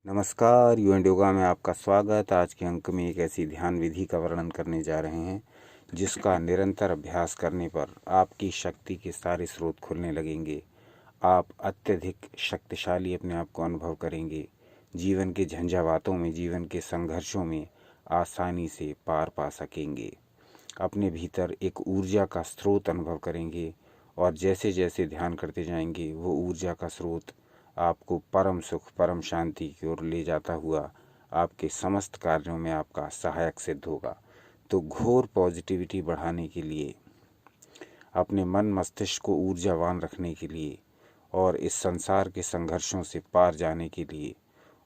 नमस्कार, you and yoga में आपका स्वागत। आज के अंक में एक ऐसी ध्यान विधि का वर्णन करने जा रहे हैं जिसका निरंतर अभ्यास करने पर आपकी शक्ति के सारे स्रोत खुलने लगेंगे। आप अत्यधिक शक्तिशाली अपने आप को अनुभव करेंगे। जीवन के झंझावातों में, जीवन के संघर्षों में आसानी से पार पा सकेंगे। अपने भीतर एक ऊर्जा का स्रोत अनुभव करेंगे और जैसे जैसे ध्यान करते जाएंगे वो ऊर्जा का स्रोत आपको परम सुख, परम शांति की ओर ले जाता हुआ आपके समस्त कार्यों में आपका सहायक सिद्ध होगा। तो घोर पॉजिटिविटी बढ़ाने के लिए, अपने मन मस्तिष्क को ऊर्जावान रखने के लिए और इस संसार के संघर्षों से पार जाने के लिए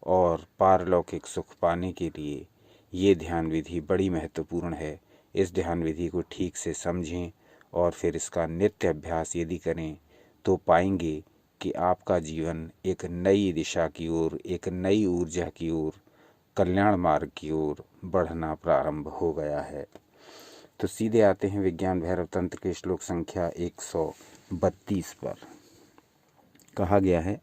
और पारलौकिक सुख पाने के लिए ये ध्यान विधि बड़ी महत्वपूर्ण है। इस ध्यान विधि को ठीक से समझें और फिर इसका नित्य अभ्यास यदि करें तो पाएंगे कि आपका जीवन एक नई दिशा की ओर, एक नई ऊर्जा की ओर, कल्याण मार्ग की ओर बढ़ना प्रारंभ हो गया है। तो सीधे आते हैं विज्ञान भैरव तंत्र के श्लोक संख्या 132 पर। कहा गया है,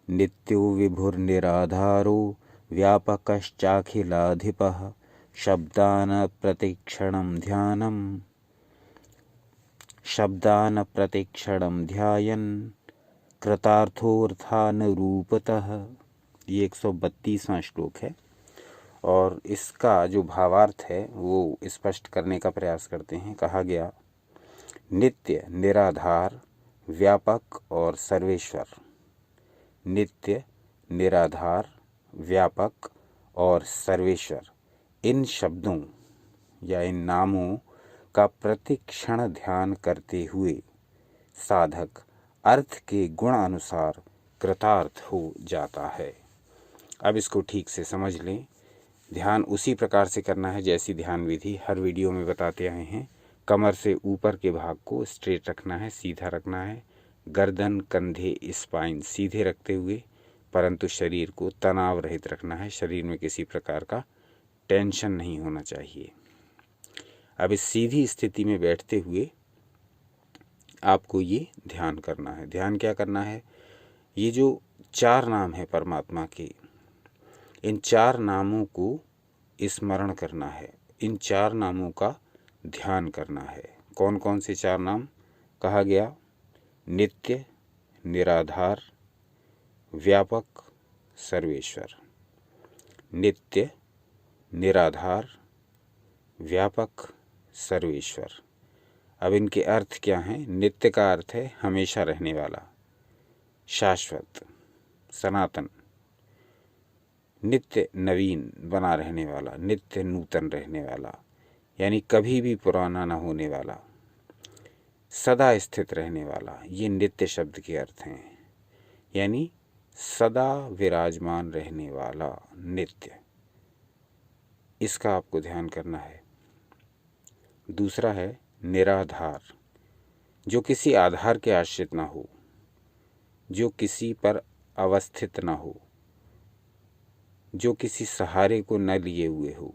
नित्यो विभुर्निराधारो व्यापकश्चाखिलाधिपः शब्दान प्रतिक्षणं ध्यायन् कृतार्थोऽर्थानुरूपतः। ये 132वां श्लोक है और इसका जो भावार्थ है वो स्पष्ट करने का प्रयास करते हैं। कहा गया, नित्य, निराधार, व्यापक और सर्वेश्वर। नित्य, निराधार, व्यापक और सर्वेश्वर, इन शब्दों या इन नामों का प्रतिक्षण ध्यान करते हुए साधक अर्थ के गुण अनुसार कृतार्थ हो जाता है। अब इसको ठीक से समझ लें। ध्यान उसी प्रकार से करना है जैसी ध्यान विधि हर वीडियो में बताते आए हैं। कमर से ऊपर के भाग को स्ट्रेट रखना है, सीधा रखना है। गर्दन, कंधे, स्पाइन सीधे रखते हुए, परंतु शरीर को तनाव रहित रखना है। शरीर में किसी प्रकार का टेंशन नहीं होना चाहिए। अब इस सीधी स्थिति में बैठते हुए आपको ये ध्यान करना है। ध्यान क्या करना है? ये जो 4 नाम है परमात्मा के, इन 4 नामों को स्मरण करना है। इन 4 नामों का ध्यान करना है। कौन कौन से 4 नाम? कहा गया, नित्य, निराधार, व्यापक, सर्वेश्वर। नित्य, निराधार, व्यापक, सर्वेश्वर। अब इनके अर्थ क्या हैं? नित्य का अर्थ है हमेशा रहने वाला, शाश्वत, सनातन। नित्य नवीन बना रहने वाला, नित्य नूतन रहने वाला, यानी कभी भी पुराना ना होने वाला, सदा स्थित रहने वाला। ये नित्य शब्द के अर्थ हैं, यानी सदा विराजमान रहने वाला नित्य। इसका आपको ध्यान करना है। दूसरा है निराधार, जो किसी आधार के आश्रित ना हो, जो किसी पर अवस्थित ना हो, जो किसी सहारे को न लिए हुए हो,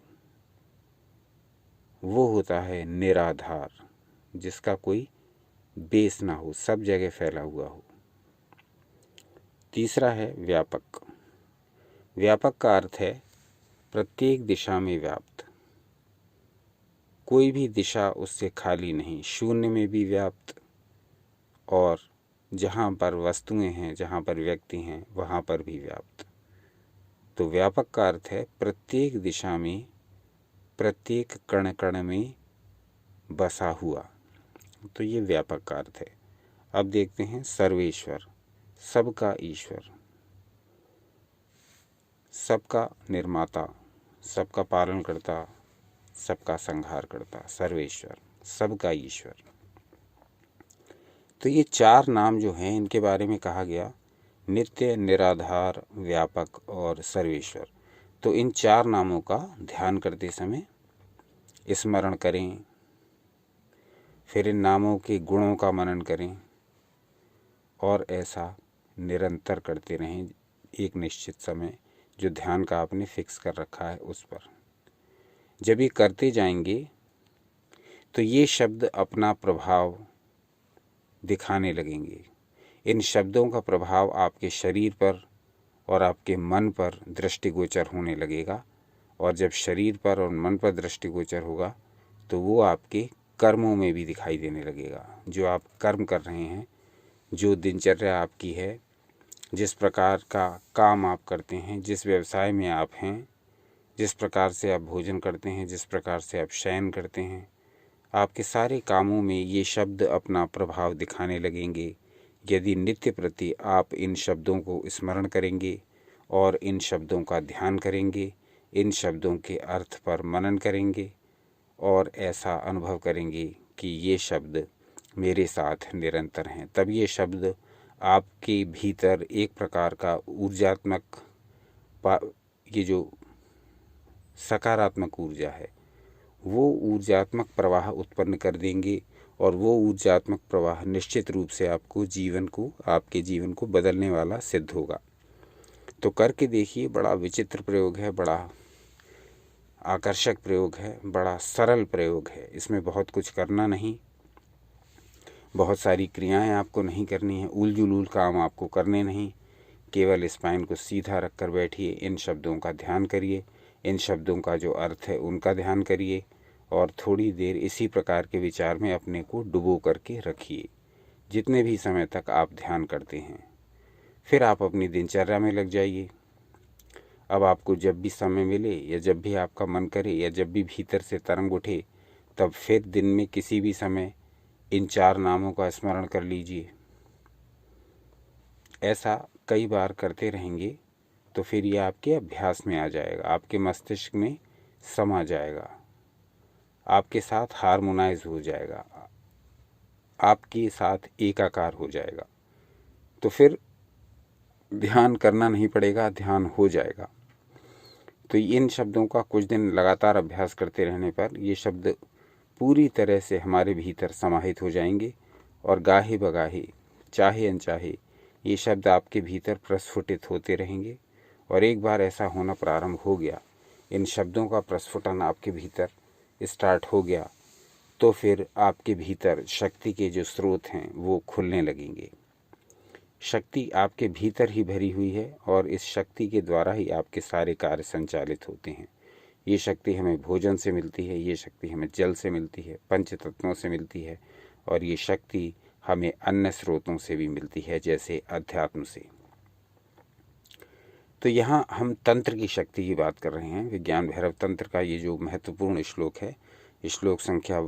वो होता है निराधार, जिसका कोई बेस ना हो, सब जगह फैला हुआ हो। तीसरा है व्यापक। व्यापक का अर्थ है प्रत्येक दिशा में व्याप्त, कोई भी दिशा उससे खाली नहीं, शून्य में भी व्याप्त और जहाँ पर वस्तुएं हैं, जहाँ पर व्यक्ति हैं, वहाँ पर भी व्याप्त। तो व्यापक का अर्थ है प्रत्येक दिशा में, प्रत्येक कण कण में बसा हुआ। तो ये व्यापक का अर्थ है। अब देखते हैं सर्वेश्वर, सबका ईश्वर, सबका निर्माता, सबका पालन करता, सबका संहार करता, सर्वेश्वर, सबका ईश्वर। तो ये 4 नाम जो हैं इनके बारे में कहा गया, नित्य, निराधार, व्यापक और सर्वेश्वर। तो इन 4 नामों का ध्यान करते समय स्मरण करें, फिर इन नामों के गुणों का मनन करें और ऐसा निरंतर करते रहें एक निश्चित समय जो ध्यान का आपने फिक्स कर रखा है उस पर। जब ये करते जाएंगे तो ये शब्द अपना प्रभाव दिखाने लगेंगे। इन शब्दों का प्रभाव आपके शरीर पर और आपके मन पर दृष्टिगोचर होने लगेगा। और जब शरीर पर और मन पर दृष्टिगोचर होगा तो वो आपके कर्मों में भी दिखाई देने लगेगा। जो आप कर्म कर रहे हैं, जो दिनचर्या आपकी है, जिस प्रकार का काम आप करते हैं, जिस व्यवसाय में आप हैं, जिस प्रकार से आप भोजन करते हैं, जिस प्रकार से आप शयन करते हैं, आपके सारे कामों में ये शब्द अपना प्रभाव दिखाने लगेंगे। यदि नित्य प्रति आप इन शब्दों को स्मरण करेंगे और इन शब्दों का ध्यान करेंगे, इन शब्दों के अर्थ पर मनन करेंगे और ऐसा अनुभव करेंगे कि ये शब्द मेरे साथ निरंतर हैं, तब ये शब्द आपके भीतर एक प्रकार का ऊर्जात्मक ये जो सकारात्मक ऊर्जा है वो ऊर्जात्मक प्रवाह उत्पन्न कर देंगे। और वो ऊर्जात्मक प्रवाह निश्चित रूप से आपके जीवन को बदलने वाला सिद्ध होगा। तो करके देखिए, बड़ा विचित्र प्रयोग है, बड़ा आकर्षक प्रयोग है, बड़ा सरल प्रयोग है। इसमें बहुत कुछ करना नहीं, बहुत सारी क्रियाएं आपको नहीं करनी है, उल जुलूल काम आपको करने नहीं। केवल स्पाइन को सीधा रख कर बैठिए, इन शब्दों का ध्यान करिए, इन शब्दों का जो अर्थ है उनका ध्यान करिए और थोड़ी देर इसी प्रकार के विचार में अपने को डुबो करके रखिए, जितने भी समय तक आप ध्यान करते हैं। फिर आप अपनी दिनचर्या में लग जाइए। अब आपको जब भी समय मिले या जब भी आपका मन करे या जब भी भीतर से तरंग उठे, तब फिर दिन में किसी भी समय इन 4 नामों का स्मरण कर लीजिए। ऐसा कई बार करते रहेंगे तो फिर ये आपके अभ्यास में आ जाएगा, आपके मस्तिष्क में समा जाएगा, आपके साथ हार्मोनाइज हो जाएगा, आपके साथ एकाकार हो जाएगा। तो फिर ध्यान करना नहीं पड़ेगा, ध्यान हो जाएगा। तो इन शब्दों का कुछ दिन लगातार अभ्यास करते रहने पर ये शब्द पूरी तरह से हमारे भीतर समाहित हो जाएंगे और गाहे बगाहे, चाहे अनचाहे, ये शब्द आपके भीतर प्रस्फुटित होते रहेंगे। और एक बार ऐसा होना प्रारंभ हो गया, इन शब्दों का प्रस्फुटन आपके भीतर स्टार्ट हो गया, तो फिर आपके भीतर शक्ति के जो स्रोत हैं वो खुलने लगेंगे। शक्ति आपके भीतर ही भरी हुई है और इस शक्ति के द्वारा ही आपके सारे कार्य संचालित होते हैं। ये शक्ति हमें भोजन से मिलती है, ये शक्ति हमें जल से मिलती है, पंच तत्वों से मिलती है, और ये शक्ति हमें अन्य स्रोतों से भी मिलती है, जैसे अध्यात्म से। तो यहाँ हम तंत्र की शक्ति की बात कर रहे हैं। विज्ञान भैरव तंत्र का ये जो महत्वपूर्ण श्लोक है, श्लोक संख्या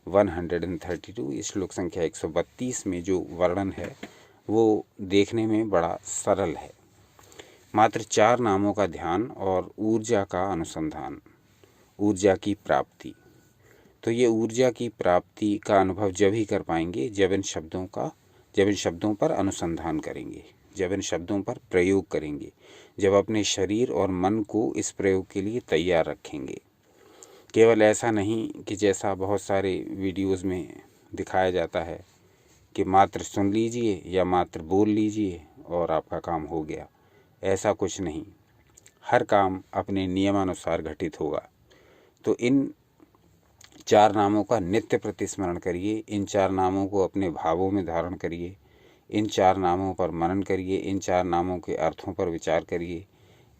132 श्लोक संख्या 132 में जो वर्णन है वो देखने में बड़ा सरल है। मात्र 4 नामों का ध्यान और ऊर्जा का अनुसंधान, ऊर्जा की प्राप्ति। तो ये ऊर्जा की प्राप्ति का अनुभव जब ही कर पाएंगे जब इन शब्दों पर अनुसंधान करेंगे, जब इन शब्दों पर प्रयोग करेंगे, जब अपने शरीर और मन को इस प्रयोग के लिए तैयार रखेंगे। केवल ऐसा नहीं कि जैसा बहुत सारे वीडियोस में दिखाया जाता है कि मात्र सुन लीजिए या मात्र बोल लीजिए और आपका काम हो गया। ऐसा कुछ नहीं, हर काम अपने नियमानुसार घटित होगा। तो इन 4 नामों का नित्य प्रतिस्मरण करिए, इन 4 नामों को अपने भावों में धारण करिए, इन 4 नामों पर मनन करिए, इन 4 नामों के अर्थों पर विचार करिए,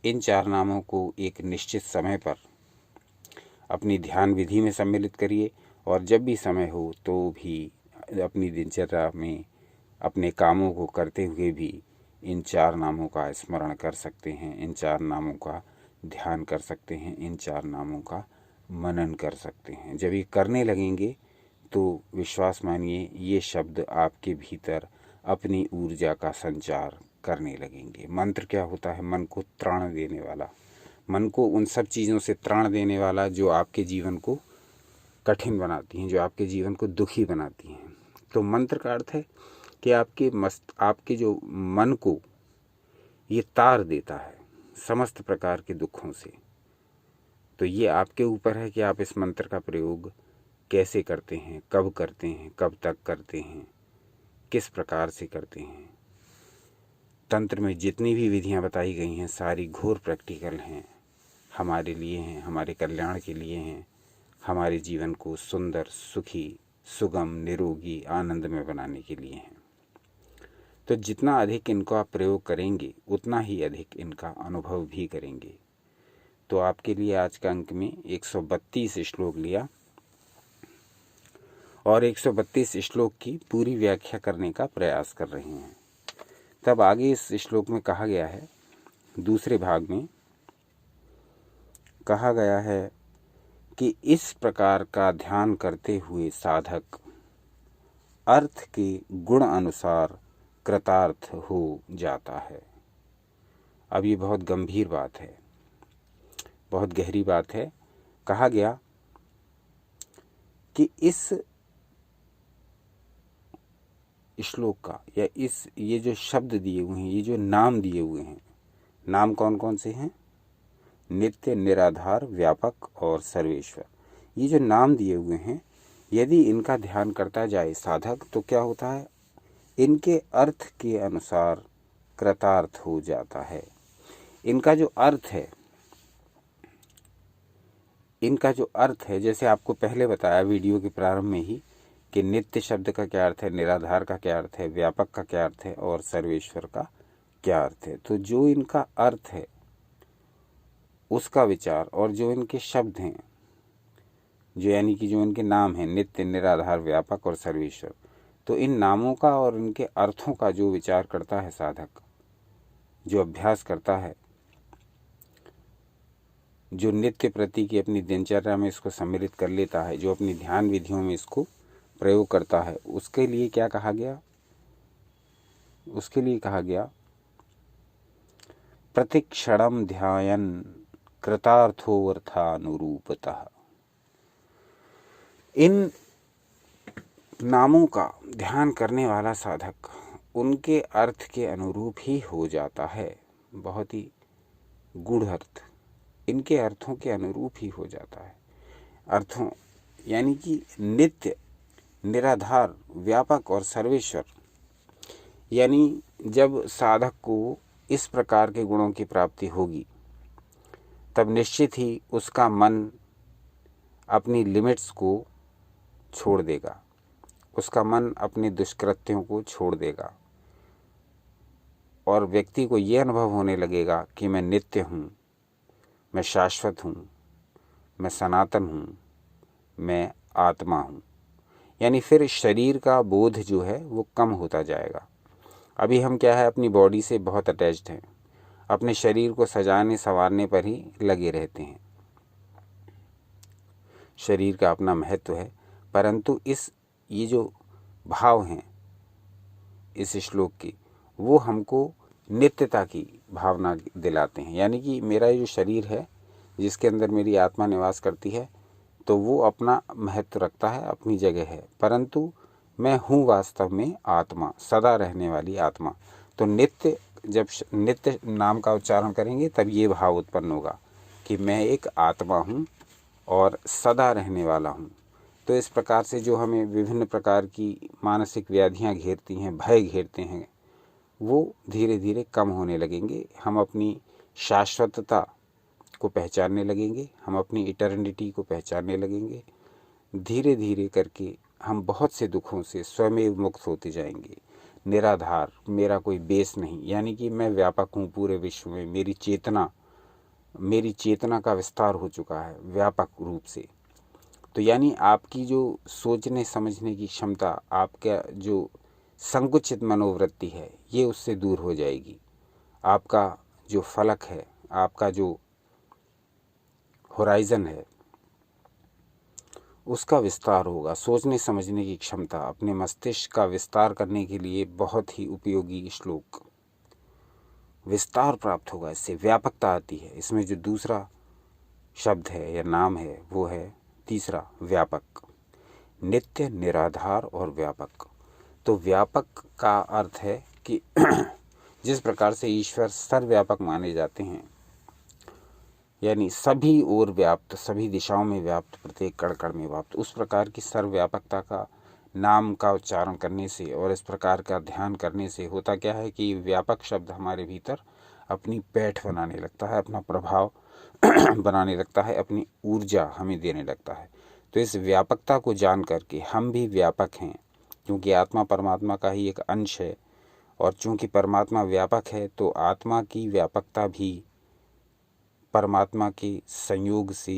इन 4 नामों को एक निश्चित समय पर अपनी ध्यान विधि में सम्मिलित करिए। और जब भी समय हो तो भी अपनी दिनचर्या में अपने कामों को करते हुए भी इन 4 नामों का स्मरण कर सकते हैं, इन 4 नामों का ध्यान कर सकते हैं, इन 4 नामों का मनन कर सकते हैं। जब ये करने लगेंगे तो विश्वास मानिए ये शब्द आपके भीतर अपनी ऊर्जा का संचार करने लगेंगे। मंत्र क्या होता है? मन को त्राण देने वाला, मन को उन सब चीज़ों से त्राण देने वाला जो आपके जीवन को कठिन बनाती हैं, जो आपके जीवन को दुखी बनाती हैं। तो मंत्र का अर्थ है कि आपके जो मन को ये तार देता है समस्त प्रकार के दुखों से। तो ये आपके ऊपर है कि आप इस मंत्र का प्रयोग कैसे करते हैं, कब करते हैं, कब तक करते हैं, किस प्रकार से करते हैं। तंत्र में जितनी भी विधियां बताई गई हैं सारी घोर प्रैक्टिकल हैं, हमारे लिए हैं, हमारे कल्याण के लिए हैं, हमारे जीवन को सुंदर, सुखी, सुगम, निरोगी, आनंद में बनाने के लिए हैं। तो जितना अधिक इनको आप प्रयोग करेंगे उतना ही अधिक इनका अनुभव भी करेंगे। तो आपके लिए आज का अंक में 132 श्लोक लिया और 132 श्लोक की पूरी व्याख्या करने का प्रयास कर रहे हैं। तब आगे इस श्लोक में कहा गया है, दूसरे भाग में कहा गया है कि इस प्रकार का ध्यान करते हुए साधक अर्थ के गुण अनुसार कृतार्थ हो जाता है। अब ये बहुत गंभीर बात है, बहुत गहरी बात है। कहा गया कि इस श्लोक का या ये जो शब्द दिए हुए हैं, ये जो नाम दिए हुए हैं, नाम कौन कौन से हैं? नित्य, निराधार, व्यापक और सर्वेश्वर। ये जो नाम दिए हुए हैं, यदि इनका ध्यान करता जाए साधक तो क्या होता है? इनके अर्थ के अनुसार कृतार्थ हो जाता है। इनका जो अर्थ है, जैसे आपको पहले बताया वीडियो के प्रारंभ में ही कि नित्य शब्द का क्या अर्थ है, निराधार का क्या अर्थ है, व्यापक का क्या अर्थ है और सर्वेश्वर का क्या अर्थ है। तो जो इनका अर्थ है उसका विचार और जो इनके शब्द हैं, जो यानी कि जो इनके नाम हैं, नित्य, निराधार, व्यापक और सर्वेश्वर, तो इन नामों का और इनके अर्थों का जो विचार करता है साधक, जो अभ्यास करता है, जो नित्य प्रति की अपनी दिनचर्या में इसको सम्मिलित कर लेता है, जो अपनी ध्यान विधियों में इसको प्रयोग करता है, उसके लिए क्या कहा गया? उसके लिए कहा गया प्रतिक्षणम ध्यायन कृतार्थोऽर्थानुरूपतः। इन नामों का ध्यान करने वाला साधक उनके अर्थ के अनुरूप ही हो जाता है। बहुत ही गूढ़ अर्थ, इनके अर्थों के अनुरूप ही हो जाता है। अर्थों यानी कि नित्य, निराधार, व्यापक और सर्वेश्वर, यानी जब साधक को इस प्रकार के गुणों की प्राप्ति होगी तब निश्चित ही उसका मन अपनी लिमिट्स को छोड़ देगा, उसका मन अपने दुष्कृत्यों को छोड़ देगा और व्यक्ति को ये अनुभव होने लगेगा कि मैं नित्य हूँ, मैं शाश्वत हूँ, मैं सनातन हूँ, मैं आत्मा हूँ। यानी फिर शरीर का बोध जो है वो कम होता जाएगा। अभी हम क्या है, अपनी बॉडी से बहुत अटैच्ड हैं, अपने शरीर को सजाने संवारने पर ही लगे रहते हैं। शरीर का अपना महत्व है, परंतु ये जो भाव हैं इस श्लोक की, वो हमको नित्यता की भावना दिलाते हैं। यानी कि मेरा ये जो शरीर है जिसके अंदर मेरी आत्मा निवास करती है, तो वो अपना महत्व रखता है, अपनी जगह है, परंतु मैं हूँ वास्तव में आत्मा, सदा रहने वाली आत्मा। तो नित्य, जब नित्य नाम का उच्चारण करेंगे तब ये भाव उत्पन्न होगा कि मैं एक आत्मा हूँ और सदा रहने वाला हूँ। तो इस प्रकार से जो हमें विभिन्न प्रकार की मानसिक व्याधियाँ घेरती हैं, भय घेरते हैं, वो धीरे धीरे कम होने लगेंगे। हम अपनी शाश्वतता को पहचानने लगेंगे, हम अपनी इटर्निटी को पहचानने लगेंगे। धीरे धीरे करके हम बहुत से दुखों से स्वयं मुक्त होते जाएंगे। निराधार, मेरा कोई बेस नहीं, यानी कि मैं व्यापक हूँ पूरे विश्व में, मेरी चेतना का विस्तार हो चुका है व्यापक रूप से। तो यानी आपकी जो सोचने समझने की क्षमता, आपका जो संकुचित मनोवृत्ति है, ये उससे दूर हो जाएगी। आपका जो फलक है, आपका जो होराइजन है, उसका विस्तार होगा। सोचने समझने की क्षमता, अपने मस्तिष्क का विस्तार करने के लिए बहुत ही उपयोगी श्लोक, विस्तार प्राप्त होगा, इससे व्यापकता आती है। इसमें जो दूसरा शब्द है या नाम है वो है तीसरा, व्यापक। नित्य, निराधार और व्यापक। तो व्यापक का अर्थ है कि जिस प्रकार से ईश्वर सर्वव्यापक माने जाते हैं, यानी सभी ओर व्याप्त, सभी दिशाओं में व्याप्त, प्रत्येक कण कण में व्याप्त, उस प्रकार की सर्वव्यापकता का नाम का उच्चारण करने से और इस प्रकार का ध्यान करने से होता क्या है कि व्यापक शब्द हमारे भीतर अपनी पैठ बनाने लगता है, अपना प्रभाव बनाने लगता है, अपनी ऊर्जा हमें देने लगता है। तो इस व्यापकता को जान करके हम भी व्यापक हैं, क्योंकि आत्मा परमात्मा का ही एक अंश है और चूंकि परमात्मा व्यापक है तो आत्मा की व्यापकता भी परमात्मा के संयोग से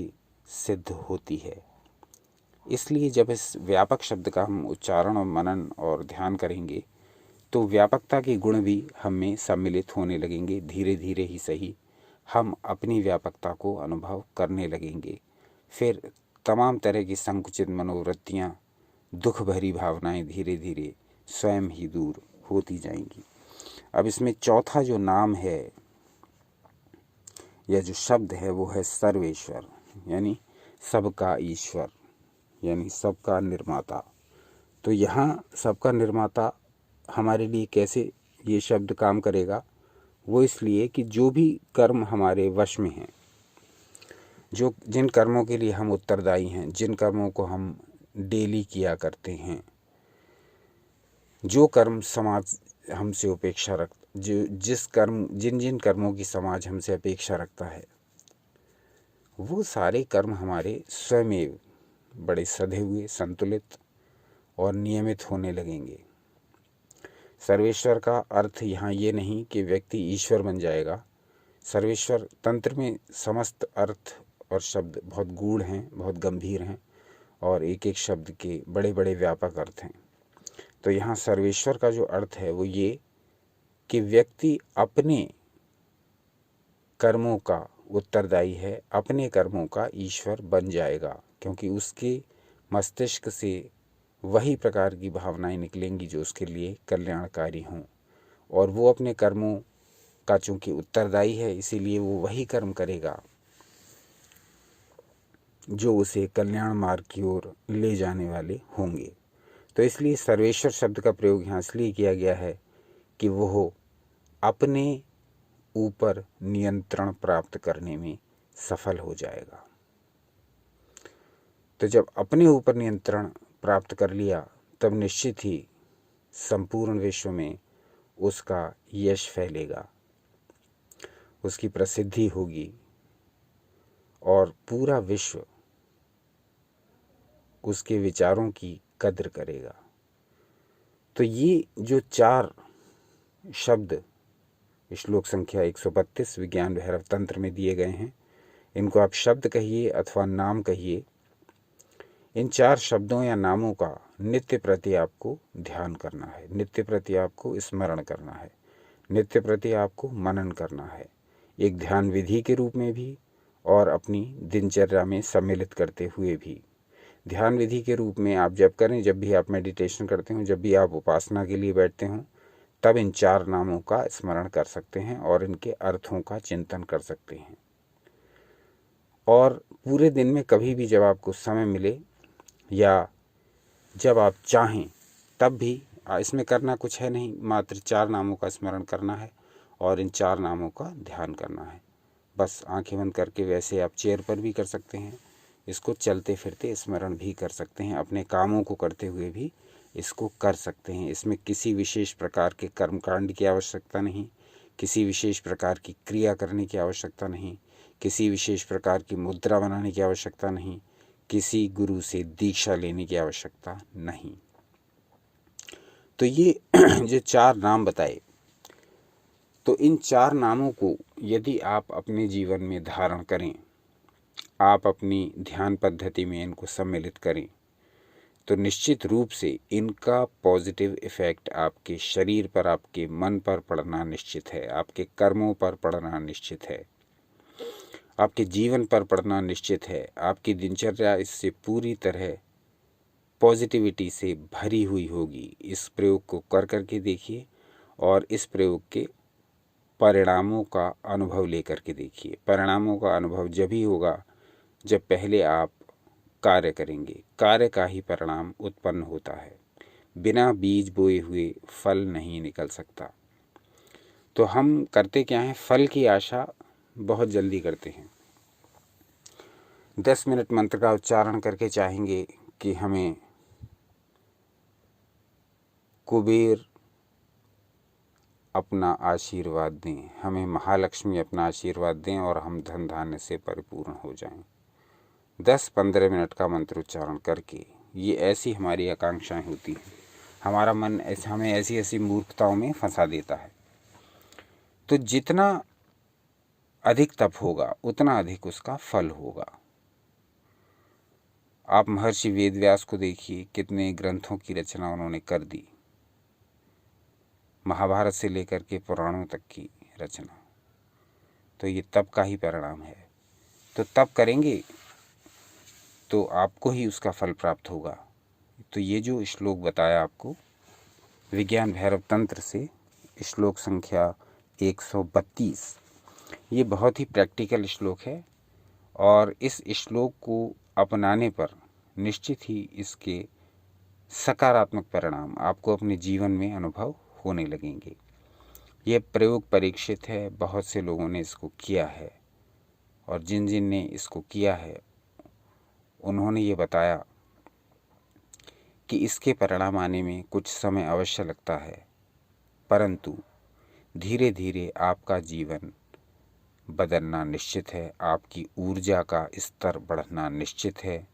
सिद्ध होती है। इसलिए जब इस व्यापक शब्द का हम उच्चारण और मनन और ध्यान करेंगे तो व्यापकता के गुण भी हम में सम्मिलित होने लगेंगे। धीरे धीरे ही सही हम अपनी व्यापकता को अनुभव करने लगेंगे। फिर तमाम तरह की संकुचित मनोवृत्तियाँ, दुख भरी भावनाएं धीरे धीरे स्वयं ही दूर होती जाएंगी। अब इसमें चौथा जो नाम है या जो शब्द है वो है सर्वेश्वर, यानी सबका ईश्वर, यानी सबका निर्माता। तो यहाँ सबका निर्माता हमारे लिए कैसे ये शब्द काम करेगा, वो इसलिए कि जो भी कर्म हमारे वश में हैं, जो जिन कर्मों के लिए हम उत्तरदायी हैं, जिन कर्मों को हम डेली किया करते हैं, जो कर्म समाज हमसे अपेक्षा रख जिन जिन कर्मों की समाज हमसे अपेक्षा रखता है, वो सारे कर्म हमारे स्वयं बड़े सधे हुए, संतुलित और नियमित होने लगेंगे। सर्वेश्वर का अर्थ यहाँ ये नहीं कि व्यक्ति ईश्वर बन जाएगा। सर्वेश्वर तंत्र में समस्त अर्थ और शब्द बहुत गूढ़ हैं, बहुत गंभीर हैं और एक एक शब्द के बड़े बड़े व्यापक अर्थ हैं। तो यहाँ सर्वेश्वर का जो अर्थ है वो ये कि व्यक्ति अपने कर्मों का उत्तरदायी है, अपने कर्मों का ईश्वर बन जाएगा, क्योंकि उसके मस्तिष्क से वही प्रकार की भावनाएं निकलेंगी जो उसके लिए कल्याणकारी हों, और वो अपने कर्मों का चूंकि उत्तरदायी है इसीलिए वो वही कर्म करेगा जो उसे कल्याण मार्ग की ओर ले जाने वाले होंगे। तो इसलिए सर्वेश्वर शब्द का प्रयोग यहाँ इसलिए किया गया है कि वो अपने ऊपर नियंत्रण प्राप्त करने में सफल हो जाएगा। तो जब अपने ऊपर नियंत्रण प्राप्त कर लिया तब निश्चित ही संपूर्ण विश्व में उसका यश फैलेगा, उसकी प्रसिद्धि होगी और पूरा विश्व उसके विचारों की कद्र करेगा। तो ये जो 4 शब्द श्लोक संख्या 132 विज्ञान भैरव तंत्र में दिए गए हैं, इनको आप शब्द कहिए अथवा नाम कहिए, इन 4 शब्दों या नामों का नित्य प्रति आपको ध्यान करना है, नित्य प्रति आपको स्मरण करना है, नित्य प्रति आपको मनन करना है, एक ध्यान विधि के रूप में भी और अपनी दिनचर्या में सम्मिलित करते हुए भी। ध्यान विधि के रूप में आप जब करें, जब भी आप मेडिटेशन करते हो, जब भी आप उपासना के लिए बैठते हो, तब इन 4 नामों का स्मरण कर सकते हैं और इनके अर्थों का चिंतन कर सकते हैं। और पूरे दिन में कभी भी जब आपको समय मिले या जब आप चाहें तब भी, इसमें करना कुछ है नहीं, मात्र 4 नामों का स्मरण करना है और इन 4 नामों का ध्यान करना है। बस आंखें बंद करके, वैसे आप चेयर पर भी कर सकते हैं, इसको चलते फिरते स्मरण भी कर सकते हैं, अपने कामों को करते हुए भी इसको कर सकते हैं। इसमें किसी विशेष प्रकार के कर्मकांड की आवश्यकता नहीं, किसी विशेष प्रकार की क्रिया करने की आवश्यकता नहीं, किसी विशेष प्रकार की मुद्रा बनाने की आवश्यकता नहीं, किसी गुरु से दीक्षा लेने की आवश्यकता नहीं। तो ये जो 4 नाम बताए, तो इन 4 नामों को यदि आप अपने जीवन में धारण करें, आप अपनी ध्यान पद्धति में इनको सम्मिलित करें, तो निश्चित रूप से इनका पॉजिटिव इफ़ेक्ट आपके शरीर पर, आपके मन पर पड़ना निश्चित है, आपके कर्मों पर पड़ना निश्चित है, आपके जीवन पर पड़ना निश्चित है। आपकी दिनचर्या इससे पूरी तरह पॉजिटिविटी से भरी हुई होगी। इस प्रयोग को कर करके देखिए और इस प्रयोग के परिणामों का अनुभव लेकर के देखिए। परिणामों का अनुभव जब ही होगा जब पहले आप कार्य करेंगे, कार्य का ही परिणाम उत्पन्न होता है। बिना बीज बोए हुए फल नहीं निकल सकता। तो हम करते क्या हैं, फल की आशा बहुत जल्दी करते हैं। 10 मिनट मंत्र का उच्चारण करके चाहेंगे कि हमें कुबेर अपना आशीर्वाद दें, हमें महालक्ष्मी अपना आशीर्वाद दें और हम धन धान्य से परिपूर्ण हो जाएं। 10-15 मिनट का मंत्र उच्चारण करके, ये ऐसी हमारी आकांक्षाएं होती हैं। हमारा मन ऐसे हमें ऐसी ऐसी मूर्खताओं में फंसा देता है। तो जितना अधिक तप होगा उतना अधिक उसका फल होगा। आप महर्षि वेदव्यास को देखिए, कितने ग्रंथों की रचना उन्होंने कर दी, महाभारत से लेकर के पुराणों तक की रचना। तो ये तप का ही परिणाम है। तो तप करेंगे तो आपको ही उसका फल प्राप्त होगा। तो ये जो श्लोक बताया आपको विज्ञान भैरव तंत्र से, श्लोक संख्या 132, ये बहुत ही प्रैक्टिकल श्लोक है और इस श्लोक को अपनाने पर निश्चित ही इसके सकारात्मक परिणाम आपको अपने जीवन में अनुभव होने लगेंगे। यह प्रयोग परीक्षित है, बहुत से लोगों ने इसको किया है और जिन जिन ने इसको किया है उन्होंने ये बताया कि इसके परिणाम आने में कुछ समय अवश्य लगता है, परंतु धीरे धीरे आपका जीवन बदलना निश्चित है, आपकी ऊर्जा का स्तर बढ़ना निश्चित है,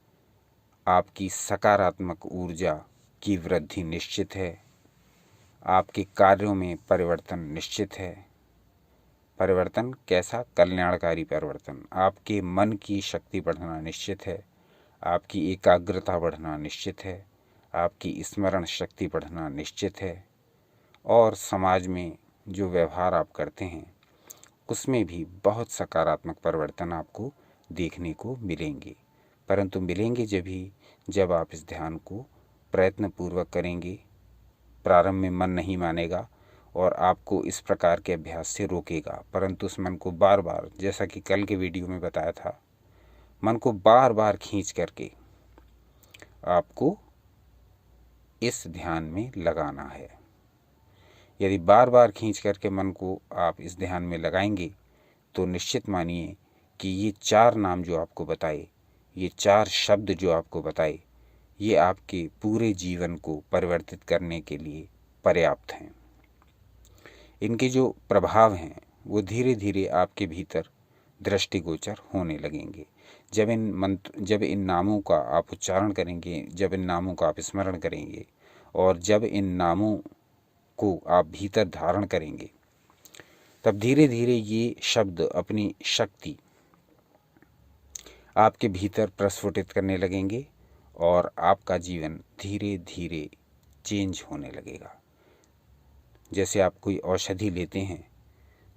आपकी सकारात्मक ऊर्जा की वृद्धि निश्चित है, आपके कार्यों में परिवर्तन निश्चित है। परिवर्तन कैसा? कल्याणकारी परिवर्तन। आपके मन की शक्ति बढ़ना निश्चित है, आपकी एकाग्रता बढ़ना निश्चित है, आपकी स्मरण शक्ति बढ़ना निश्चित है और समाज में जो व्यवहार आप करते हैं उसमें भी बहुत सकारात्मक परिवर्तन आपको देखने को मिलेंगे। परंतु मिलेंगे जब आप इस ध्यान को प्रयत्नपूर्वक करेंगे। प्रारंभ में मन नहीं मानेगा और आपको इस प्रकार के अभ्यास से रोकेगा, परंतु उस मन को बार बार, जैसा कि कल के वीडियो में बताया था, मन को बार बार खींच करके आपको इस ध्यान में लगाना है। यदि बार बार खींच करके मन को आप इस ध्यान में लगाएंगे तो निश्चित मानिए कि ये 4 नाम जो आपको बताए, ये 4 शब्द जो आपको बताए, ये आपके पूरे जीवन को परिवर्तित करने के लिए पर्याप्त हैं। इनके जो प्रभाव हैं वो धीरे धीरे आपके भीतर दृष्टिगोचर होने लगेंगे। जब इन नामों का आप उच्चारण करेंगे, जब इन नामों का आप स्मरण करेंगे और जब इन नामों को आप भीतर धारण करेंगे, तब धीरे धीरे ये शब्द अपनी शक्ति आपके भीतर प्रस्फुटित करने लगेंगे और आपका जीवन धीरे धीरे चेंज होने लगेगा। जैसे आप कोई औषधि लेते हैं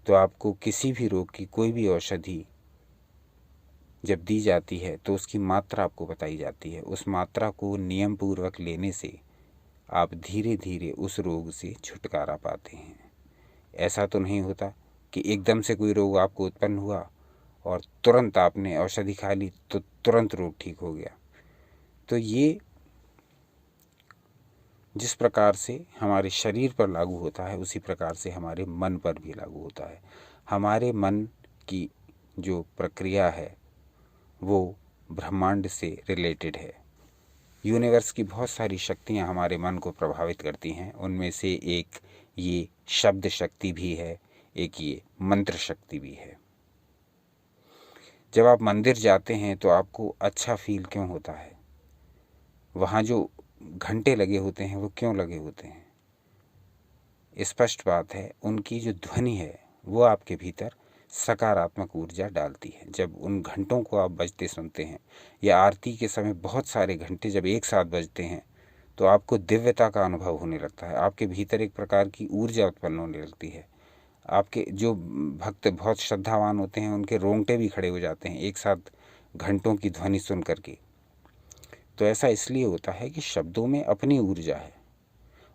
तो आपको किसी भी रोग की कोई भी औषधि जब दी जाती है तो उसकी मात्रा आपको बताई जाती है। उस मात्रा को नियम पूर्वक लेने से आप धीरे धीरे उस रोग से छुटकारा पाते हैं। ऐसा तो नहीं होता कि एकदम से कोई रोग आपको उत्पन्न हुआ और तुरंत आपने औषधि खा ली तो तुरंत रोग ठीक हो गया। तो ये जिस प्रकार से हमारे शरीर पर लागू होता है उसी प्रकार से हमारे मन पर भी लागू होता है। हमारे मन की जो प्रक्रिया है वो ब्रह्मांड से रिलेटेड है। यूनिवर्स की बहुत सारी शक्तियाँ हमारे मन को प्रभावित करती हैं। उनमें से एक ये शब्द शक्ति भी है, एक ये मंत्र शक्ति भी है। जब आप मंदिर जाते हैं तो आपको अच्छा फील क्यों होता है? वहाँ जो घंटे लगे होते हैं वो क्यों लगे होते हैं? स्पष्ट बात है, उनकी जो ध्वनि है वो आपके भीतर सकारात्मक ऊर्जा डालती है। जब उन घंटों को आप बजते सुनते हैं या आरती के समय बहुत सारे घंटे जब एक साथ बजते हैं तो आपको दिव्यता का अनुभव होने लगता है। आपके भीतर एक प्रकार की ऊर्जा उत्पन्न होने लगती है। आपके जो भक्त बहुत श्रद्धावान होते हैं उनके रोंगटे भी खड़े हो जाते हैं एक साथ घंटों की ध्वनि सुन करके। तो ऐसा इसलिए होता है कि शब्दों में अपनी ऊर्जा है,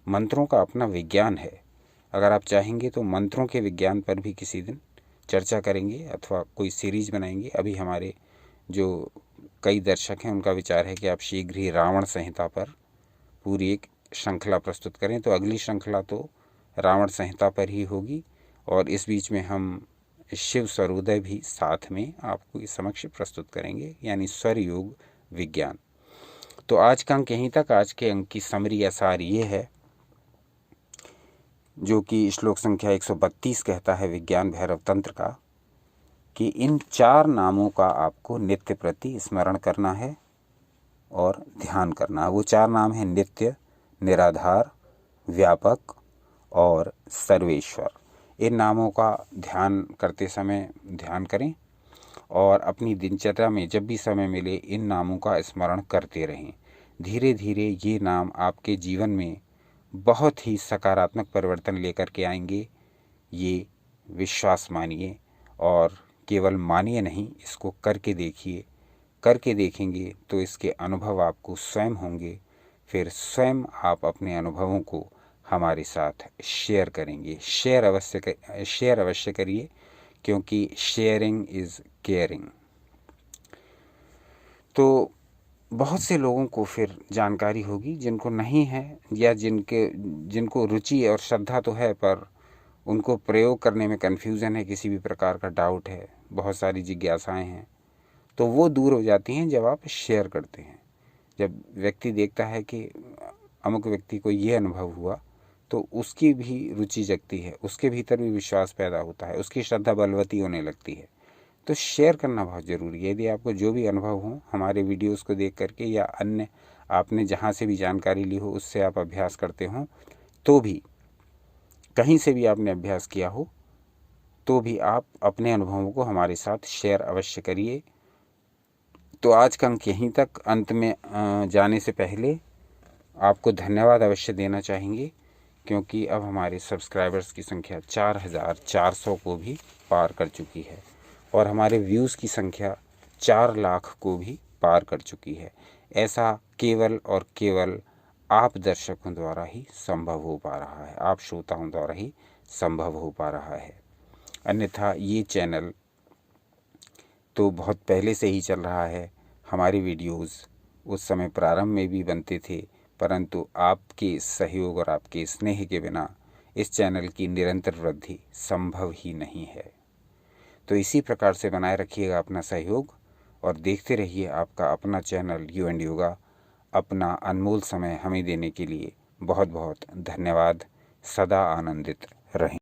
मंत्रों का अपना विज्ञान है। अगर आप चाहेंगे तो मंत्रों के विज्ञान पर भी किसी दिन चर्चा करेंगे अथवा कोई सीरीज बनाएंगे। अभी हमारे जो कई दर्शक हैं उनका विचार है कि आप शीघ्र ही रावण संहिता पर पूरी एक श्रृंखला प्रस्तुत करें। तो अगली श्रृंखला तो रावण संहिता पर ही होगी और इस बीच में हम शिव सर्वोदय भी साथ में आपको इस समक्ष प्रस्तुत करेंगे, यानी स्वर योग विज्ञान। तो आज का अंक यहीं तक। आज के अंक की समरी या सार ये है जो कि श्लोक संख्या 132 कहता है विज्ञान भैरव तंत्र का, कि इन 4 नामों का आपको नित्य प्रति स्मरण करना है और ध्यान करना है। वो 4 नाम हैं नित्य, निराधार, व्यापक और सर्वेश्वर। इन नामों का ध्यान करते समय ध्यान करें और अपनी दिनचर्या में जब भी समय मिले इन नामों का स्मरण करते रहें। धीरे धीरे ये नाम आपके जीवन में बहुत ही सकारात्मक परिवर्तन लेकर के आएंगे। ये विश्वास मानिए और केवल मानिए नहीं, इसको करके देखिए। करके देखेंगे तो इसके अनुभव आपको स्वयं होंगे, फिर स्वयं आप अपने अनुभवों को हमारे साथ शेयर करेंगे। शेयर अवश्य करिए, क्योंकि शेयरिंग इज़ केयरिंग। तो बहुत से लोगों को फिर जानकारी होगी, जिनको नहीं है या जिनको रुचि और श्रद्धा तो है पर उनको प्रयोग करने में कन्फ्यूज़न है, किसी भी प्रकार का डाउट है, बहुत सारी जिज्ञासाएं हैं, तो वो दूर हो जाती हैं जब आप शेयर करते हैं। जब व्यक्ति देखता है कि अमुक व्यक्ति को ये अनुभव हुआ तो उसकी भी रुचि जगती है, उसके भीतर भी विश्वास पैदा होता है, उसकी श्रद्धा बलवती होने लगती है। तो शेयर करना बहुत ज़रूरी है। यदि आपको जो भी अनुभव हो हमारे वीडियोस को देख करके या अन्य आपने जहाँ से भी जानकारी ली हो उससे आप अभ्यास करते हो, तो भी कहीं से भी आपने अभ्यास किया हो तो भी आप अपने अनुभवों को हमारे साथ शेयर अवश्य करिए। तो आज का अंक यहीं तक। अंत में जाने से पहले आपको धन्यवाद अवश्य देना चाहेंगे, क्योंकि अब हमारे सब्सक्राइबर्स की संख्या 4400 को भी पार कर चुकी है और हमारे व्यूज़ की संख्या 4 लाख को भी पार कर चुकी है। ऐसा केवल और केवल आप दर्शकों द्वारा ही संभव हो पा रहा है, आप श्रोताओं द्वारा ही संभव हो पा रहा है। अन्यथा ये चैनल तो बहुत पहले से ही चल रहा है। हमारी वीडियोज़ उस समय प्रारंभ में भी बनते थे, परंतु आपके सहयोग और आपके स्नेह के बिना इस चैनल की निरंतर वृद्धि संभव ही नहीं है। तो इसी प्रकार से बनाए रखिएगा अपना सहयोग और देखते रहिए आपका अपना चैनल यू एंड योगा। अपना अनमोल समय हमें देने के लिए बहुत बहुत धन्यवाद। सदा आनंदित रहें।